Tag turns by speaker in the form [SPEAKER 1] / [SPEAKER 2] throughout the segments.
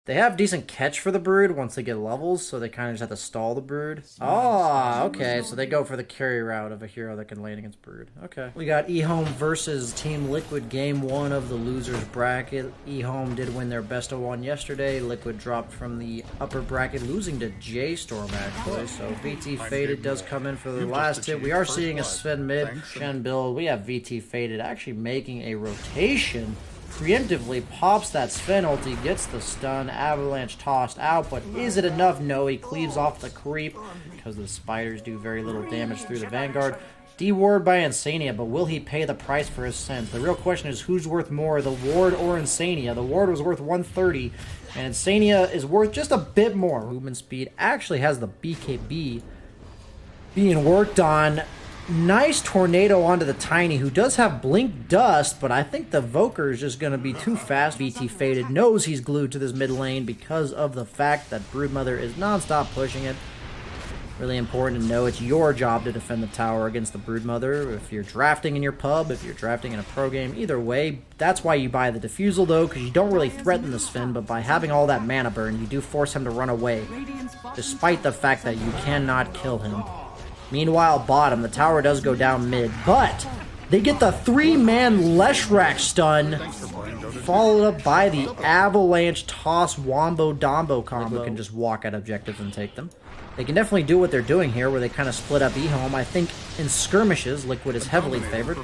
[SPEAKER 1] They have decent catch for the Brood once they get levels, so they kind of just have to stall the Brood. Oh, okay, so they go for the carry route of a hero that can lane against Brood. Okay. We got EHOME versus Team Liquid, game 1 of the losers bracket. EHOME did win their best of 1 yesterday. Liquid dropped from the upper bracket, losing to J-Storm, actually. So VT Faded does come in for the last hit. We are seeing a Sven mid Shen build. We have VT Faded actually making a rotation. Preemptively pops that Sven ulti, gets the stun, avalanche tossed out, but is it enough? No, he cleaves off the creep because the spiders do very little damage through the Vanguard. De-ward by Insania, but will he pay the price for his sins? The real question is who's worth more, the ward or Insania? The ward was worth 130, and Insania is worth just a bit more. Movement speed actually has the BKB being worked on. Nice tornado onto the Tiny, who does have Blink Dust, but I think the Voker is just going to be too fast. VT Faded knows he's glued to this mid lane because of the fact that Broodmother is non-stop pushing it. Really important to know it's your job to defend the tower against the Broodmother. If you're drafting in your pub, if you're drafting in a pro game, either way, that's why you buy the Diffusal though, because you don't really threaten the Sven, but by having all that mana burn, you do force him to run away, despite the fact that you cannot kill him. Meanwhile, bottom, the tower does go down mid, but they get the 3-man Leshrac stun, followed up by the Avalanche Toss Wombo Dombo combo. Can just walk at objectives and take them. They can definitely do what they're doing here, where they kind of split up EHOME. I think in skirmishes, Liquid is heavily favored.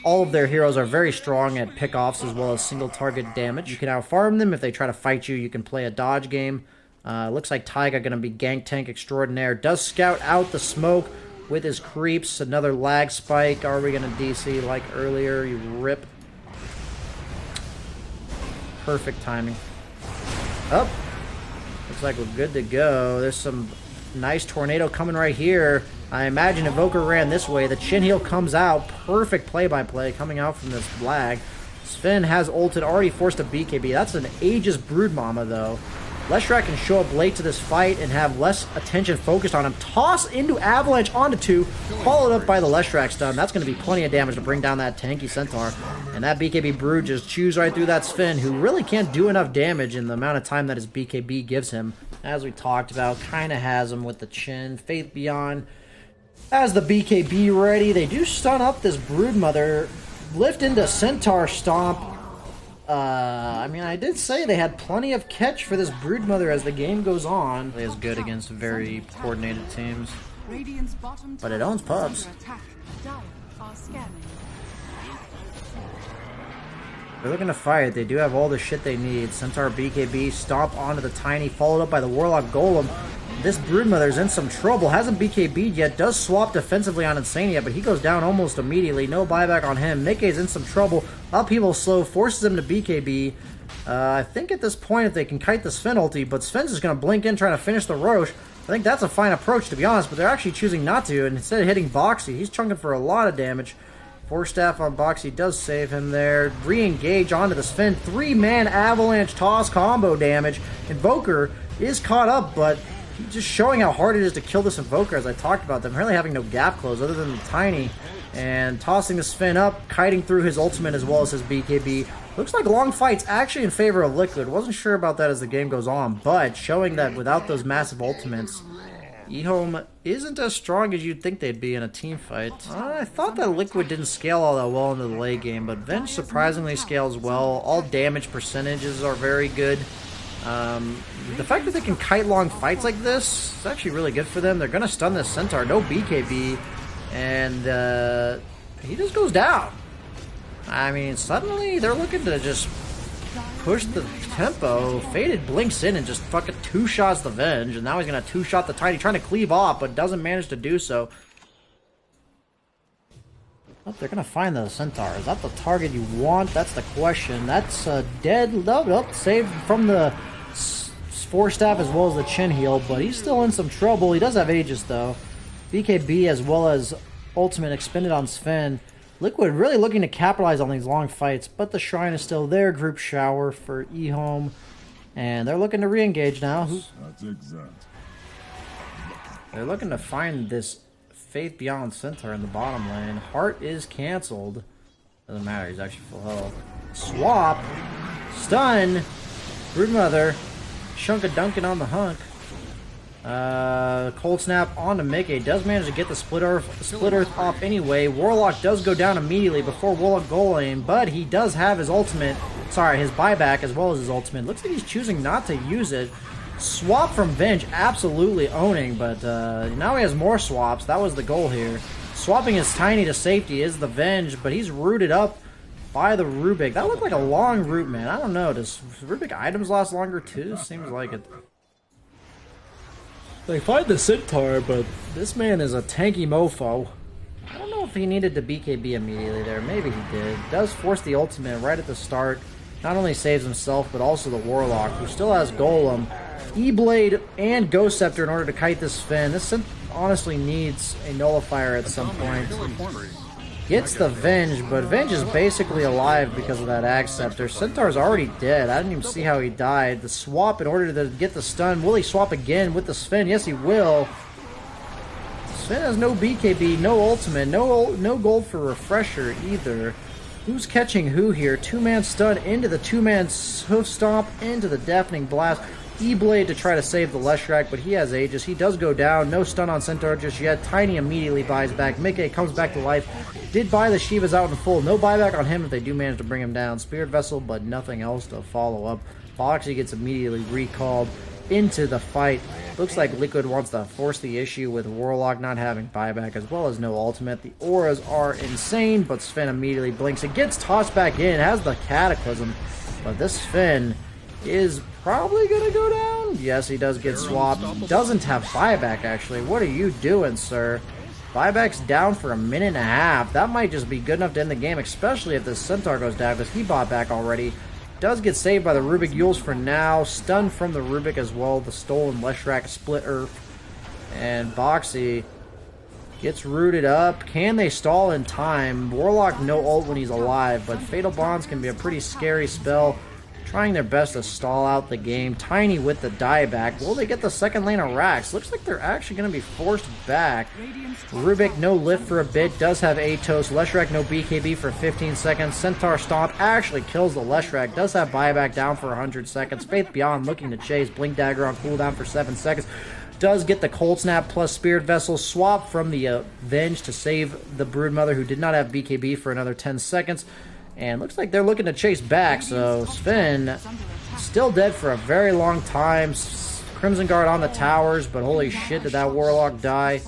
[SPEAKER 1] All of their heroes are very strong at pickoffs as well as single target damage. You can out-farm them. If they try to fight you, you can play a dodge game. Looks like Taiga going to be gank tank extraordinaire. Does scout out the smoke with his creeps. Another lag spike. Are we going to DC like earlier? You rip. Perfect timing. Up. Looks like we're good to go. There's some nice tornado coming right here. I imagine Evoker ran this way. The chin heal comes out. Perfect play-by-play coming out from this lag. Sven has ulted, already forced a BKB. That's an Aegis Brood Mama, though. Leshrac can show up late to this fight and have less attention focused on him. Toss into Avalanche onto 2, followed up by the Leshrac stun. That's going to be plenty of damage to bring down that tanky Centaur. And that BKB Brood just chews right through that Sven, who really can't do enough damage in the amount of time that his BKB gives him. As we talked about, kind of has him with the chin. Faith Beyond has the BKB ready. They do stun up this Broodmother. Lift into Centaur Stomp. I mean, I did say they had plenty of catch for this Broodmother as the game goes on. It is good against very coordinated teams. But it owns pubs. They're looking to fight. They do have all the shit they need. Centaur BKB, stomp onto the Tiny, followed up by the Warlock Golem. This Broodmother's in some trouble. Hasn't BKB'd yet. Does swap defensively on Insania, but he goes down almost immediately. No buyback on him. Mickey's in some trouble. Upheaval slow. Forces him to BKB. I think at this point, if they can kite the Sven ulti, but Sven's just going to blink in trying to finish the Roche. I think that's a fine approach, to be honest, but they're actually choosing not to. And instead of hitting Boxy, he's chunking for a lot of damage. Force Staff on Boxy does save him there. Re-engage onto the Sven. 3-man Avalanche Toss combo damage. Invoker is caught up, but just showing how hard it is to kill this Invoker, as I talked about. Them really having no gap close other than the Tiny. And tossing the Sven up, kiting through his ultimate as well as his BKB. Looks like long fights actually in favor of Liquid. Wasn't sure about that as the game goes on, but showing that without those massive ultimates, EHOME isn't as strong as you'd think they'd be in a team fight. I thought that Liquid didn't scale all that well into the late game, but Venge surprisingly scales well. All damage percentages are very good. The fact that they can kite long fights like this is actually really good for them. They're going to stun this Centaur. No BKB. And he just goes down. I mean, suddenly they're looking to just push the tempo. Faded blinks in and just fucking two-shots the Venge. And now he's going to two-shot the Tiny, trying to cleave off, but doesn't manage to do so. Oh, they're going to find the Centaur. Is that the target you want? That's the question. That's dead. Nope, saved from the Force Staff as well as the chin heal, but he's still in some trouble. He does have Aegis, though. BKB as well as Ultimate expended on Sven. Liquid really looking to capitalize on these long fights, but the Shrine is still there. Group Shower for EHOME. And they're looking to re-engage now.
[SPEAKER 2] That's exact.
[SPEAKER 1] They're looking to find this Faith Beyond Centaur in the bottom lane. Heart is cancelled. Doesn't matter, he's actually full health. Swap. Stun. Broodmother. chunk of dunking on the hunk. Cold Snap onto Mickey. Does manage to get the Split Earth off anyway. Warlock does go down immediately before Warlock Golem, but he does have his ultimate, sorry, his buyback as well as his ultimate. Looks like he's choosing not to use it. Swap from Venge, absolutely owning, but now he has more swaps. That was the goal here. Swapping his Tiny to safety is the Venge, but he's rooted up by the Rubik. That looked like a long root, man. I don't know. Does Rubik items last longer too? Seems like it. They find the Centaur, but this man is a tanky mofo. I don't know if he needed to BKB immediately there. Maybe he did. Does force the ultimate right at the start. Not only saves himself, but also the Warlock, who still has Golem, E-Blade, and Ghost Scepter in order to kite this Finn. This honestly needs a nullifier at some point. Gets the Venge, but Venge is basically alive because of that Axe Scepter. Centaur's already dead. I didn't even see how he died. The swap in order to get the stun. Will he swap again with the Sven? Yes, he will. Sven has no BKB, no ultimate, no gold for refresher either. Who's catching who here? Two-man stun into the two-man hoof stomp into the deafening blast. E-Blade to try to save the Leshrac, but he has Aegis. He does go down. No stun on Centaur just yet. Tiny immediately buys back. Mickey comes back to life. Did buy the Shivas out in full. No buyback on him if they do manage to bring him down. Spirit Vessel, but nothing else to follow up. Boxy gets immediately recalled into the fight. Looks like Liquid wants to force the issue with Warlock not having buyback as well as no ultimate. The auras are insane, but Sven immediately blinks. It gets tossed back in. Has the Cataclysm, but this Sven is probably gonna go down. Yes, he does get swapped. Doesn't have buyback, actually. What are you doing, sir? Buyback's down for a minute and a half. That might just be good enough to end the game, especially if this Centaur goes down, because he bought back already. Does get saved by the Rubik Yules for now. Stun from the Rubik as well. The stolen Leshrac Split Earth. And Boxy gets rooted up. Can they stall in time? Warlock no ult when he's alive, but Fatal Bonds can be a pretty scary spell. Trying their best to stall out the game. Tiny with the dieback. Will they get the second lane of Rax? Looks like they're actually going to be forced back. Rubik no lift for a bit. Does have Atos. Leshrac no BKB for 15 seconds. Centaur Stomp actually kills the Leshrac. Does have buyback down for 100 seconds. Faith Beyond looking to chase. Blink Dagger on cooldown for 7 seconds. Does get the Cold Snap plus Spirit Vessel. Swap from the Venge to save the Broodmother, who did not have BKB for another 10 seconds. And looks like they're looking to chase back, so Sven still dead for a very long time. Crimson Guard on the towers, but holy shit, did that Warlock die.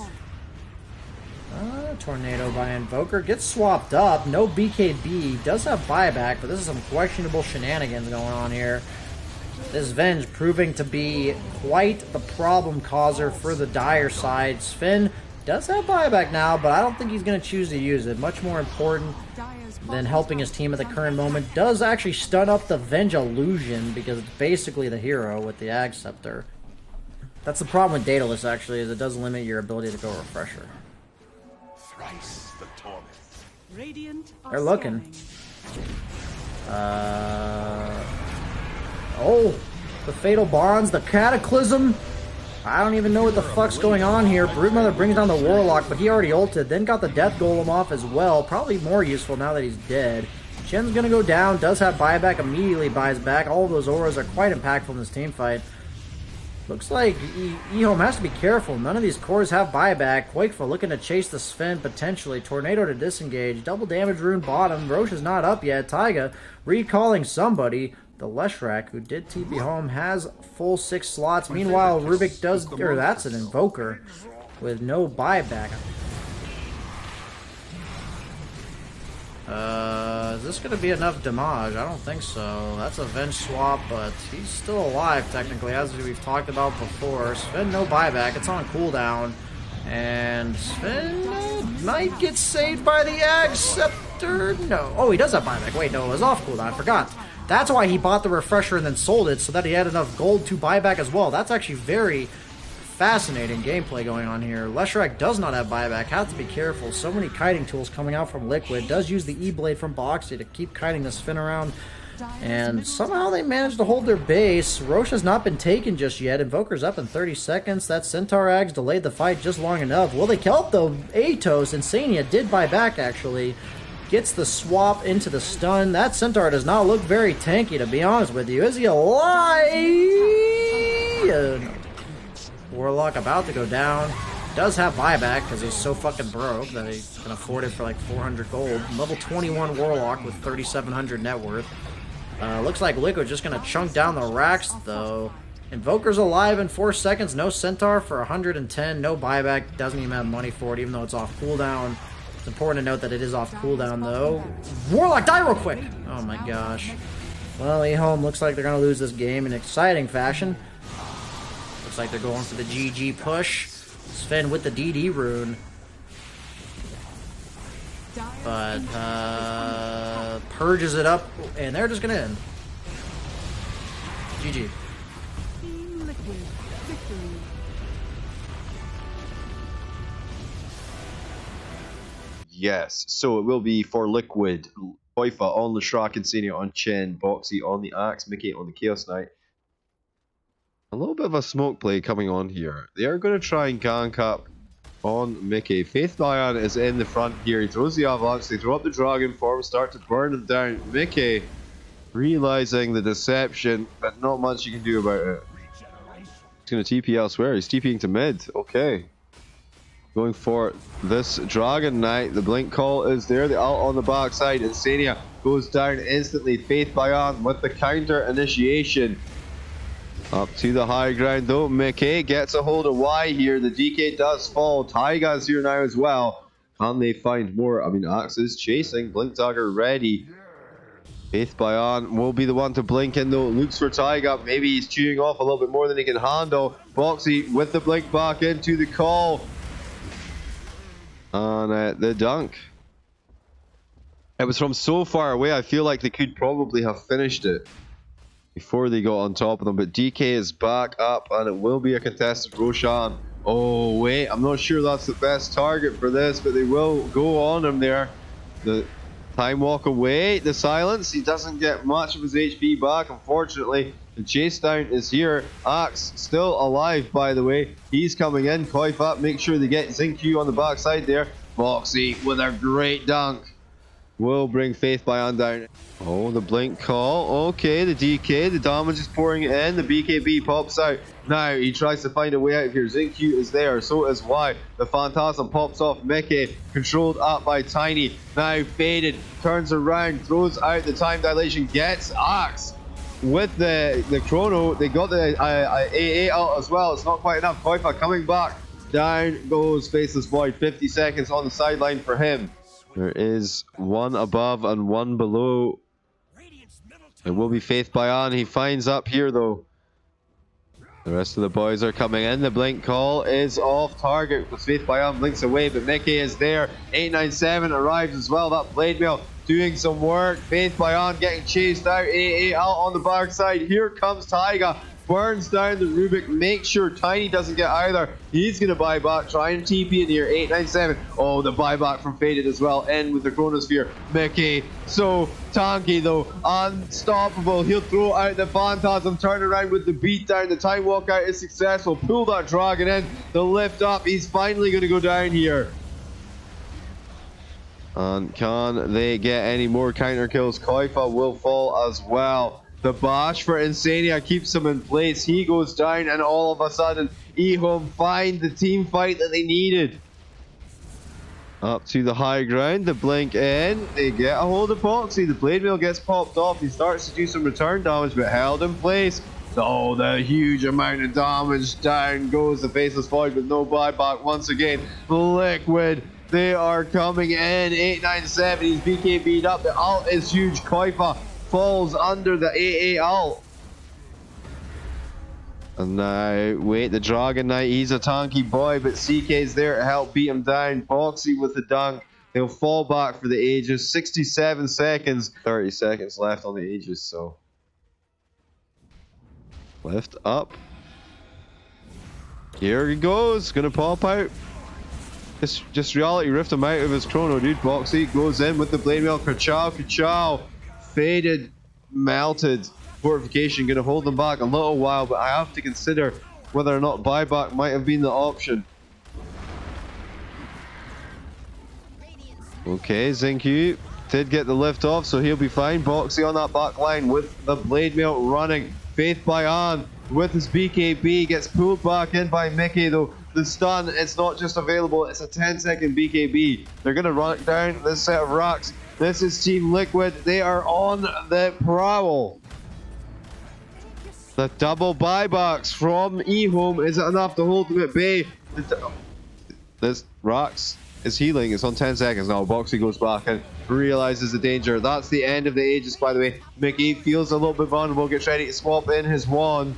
[SPEAKER 1] Tornado by Invoker. Gets swapped up. No BKB. Does have buyback, but this is some questionable shenanigans going on here. This Venge proving to be quite the problem causer for the dire side. Sven does have buyback now, but I don't think he's going to choose to use it. Much more important than helping his team at the current moment. Does actually stun up the Venge Illusion because it's basically the hero with the Ag Scepter. That's the problem with Daedalus, actually, is it does limit your ability to go refresher.
[SPEAKER 2] Thrice the torment.
[SPEAKER 1] They're looking. Oh, the Fatal Bonds, the Cataclysm. I don't even know what the fuck's going on here. Broodmother brings down the Warlock, but he already ulted. Then got the Death Golem off as well. Probably more useful now that he's dead. Shen's gonna go down. Does have buyback. Immediately buys back. All of those auras are quite impactful in this team fight. Looks like EHOME has to be careful. None of these cores have buyback. Quakeful looking to chase the Sven potentially. Tornado to disengage. Double damage rune bottom. Roche is not up yet. Taiga recalling somebody. The Leshrac, who did TP home, has full 6 slots. Meanwhile, Rubik does, or that's an Invoker with no buyback. Is this going to be enough damage? I don't think so. That's a Venge swap, but he's still alive technically, as we've talked about before. Sven, no buyback. It's on cooldown. And Sven might get saved by the Ag Scepter. No. Oh, he does have buyback. Wait, no, it was off cooldown. I forgot. That's why he bought the refresher and then sold it, so that he had enough gold to buy back as well. That's actually very fascinating gameplay going on here. Leshrac does not have buyback. Has to be careful. So many kiting tools coming out from Liquid. Does use the E-Blade from Boxy to keep kiting this Finn around. And somehow they managed to hold their base. Roche has not been taken just yet. Invoker's up in 30 seconds. That Centaur Ags delayed the fight just long enough. Will they kill it though? Atos, Insania did buy back actually. Gets the swap into the stun. That Centaur does not look very tanky, to be honest with you. Is he alive? Warlock about to go down. Does have buyback because he's so fucking broke that he can afford it for like 400 gold. Level 21 Warlock with 3,700 net worth. Looks like Liquid just gonna chunk down the racks though. Invoker's alive in 4 seconds. No Centaur for 110. No buyback. Doesn't even have money for it even though it's off cooldown. It's important to note that it is off cooldown though. Warlock, die real quick! Oh my gosh. Well, EHOME looks like they're gonna lose this game in exciting fashion. Looks like they're going for the GG push. Sven with the DD rune. But, purges it up, and they're just gonna end. GG.
[SPEAKER 3] Yes, so it will be for Liquid. Koifa on Leshrac, Insania on Chen, Boxy on the Axe, Mickey on the Chaos Knight. A little bit of a smoke play coming on here. They are going to try and gank up on Mickey. Faith Bayan is in the front here. He throws the Avalanche. They throw up the Dragon form, start to burn him down. Mickey realizing the deception, but not much you can do about it. He's going to TP elsewhere. He's TPing to mid. Okay. Going for this Dragon Knight. The blink call is there. The ult on the backside. Insania goes down instantly. Faith Bayan with the counter initiation. Up to the high ground though. Mickey gets a hold of Y here. The DK does fall. Taiga's here now as well. Can they find more? I mean, Axe is chasing. Blink dagger ready. Faith Bayan will be the one to blink in though. Looks for Taiga. Maybe he's chewing off a little bit more than he can handle. Boxy with the blink back into the call. And the dunk. It was from so far away. I feel like they could probably have finished it before they got on top of them, but DK is back up and it will be a contested Roshan. Oh wait, I'm not sure that's the best target for this, but they will go on him there. The time walk away, the silence, he doesn't get much of his HP back unfortunately. The chase down is here. Axe still alive by the way. He's coming in. Koifa, make sure they get Xingqiu on the backside there. Boxy with a great dunk will bring Faith Bayan down. Oh, the blink call. Okay, the DK, the damage is pouring in. The BKB pops out. Now he tries to find a way out of here. Xingqiu is there, so is Y. The Phantasm pops off Mickey, controlled up by Tiny. Now faded, turns around, throws out the time dilation, gets Axe with the chrono. They got the AA out as well. It's not quite enough. Koifa coming back. Down goes Faceless Void. 50 seconds on the sideline for him. There is one above and one below. It will be Faith Bayan. He finds up here though. The rest of the boys are coming in. The blink call is off target because Faith Bayan blinks away, but Mickey is there. 897 arrives as well. That blade mail doing some work. Faith Bayan getting chased out. AA out on the backside. Here comes Taiga. Burns down the Rubik. Make sure Tiny doesn't get either. He's going to buy back. Try and TP in here. 897. Oh, the buyback from Faded as well. In with the Chronosphere. Mickey. So tanky though. Unstoppable. He'll throw out the Phantasm. Turn around with the beatdown. The time walkout is successful. Pull that Dragon in. The lift up. He's finally going to go down here. And can they get any more counter kills? Koifa will fall as well. The bash for Insania keeps him in place. He goes down and all of a sudden EHOME find the team fight that they needed. Up to the high ground, the blink in. They get a hold of Boxy. The blade mail gets popped off. He starts to do some return damage but held in place. Oh, the huge amount of damage. Down goes the Faceless Void with no buyback once again. Liquid. They are coming in. 897. He's BKB'd up. The ult is huge. Koifa falls under the AA ult. And now, wait, the Dragon Knight, he's a tanky boy, but CK's there to help beat him down. Boxy with the dunk. He'll fall back for the Aegis. 67 seconds. 30 seconds left on the Aegis, so. Lift up. Here he goes. Gonna pop out. Just reality rift him out of his chrono, dude. Boxy goes in with the blade mail. Ka-chow, ka-chow. Faded, melted. Fortification gonna hold them back a little while, but I have to consider whether or not buyback might have been the option. Okay, Xingqiu did get the lift off, so he'll be fine. Boxy on that back line with the blade mail running. Faith by on with his BKB, gets pulled back in by Mickey though. The stun, it's not just available, it's a 10-second BKB. They're going to run it down this set of rocks. This is Team Liquid. They are on the prowl. The double buybacks from EHOME. Is it enough to hold them at bay? This rocks is healing. It's on 10 seconds now. Boxy goes back and realizes the danger. That's the end of the Aegis, by the way. Mickey feels a little bit vulnerable, gets ready to swap in his wand.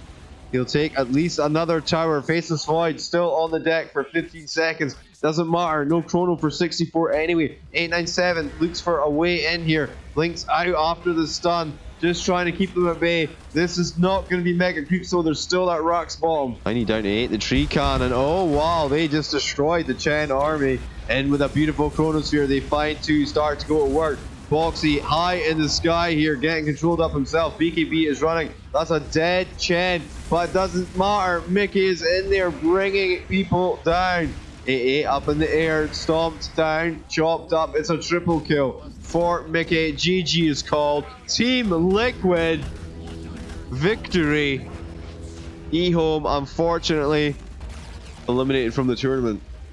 [SPEAKER 3] He'll take at least another tower. Faceless Void still on the deck for 15 seconds. Doesn't matter. No chrono for 64 anyway. 897 looks for a way in here. Blinks out after the stun. Just trying to keep them at bay. This is not going to be mega creep, so there's still that rock's bottom. Tiny down to 8. The tree cannon. Oh, wow. They just destroyed the Chen army. And with a beautiful chronosphere, they find to start to go to work. Boxy high in the sky here, getting controlled up himself. BKB is running. That's a dead Chen, but it doesn't matter. Mickey is in there bringing people down. 8-8 up in the air, stomped down, chopped up. It's a triple kill for Mickey. GG is called. Team Liquid victory. EHOME unfortunately eliminated from the tournament.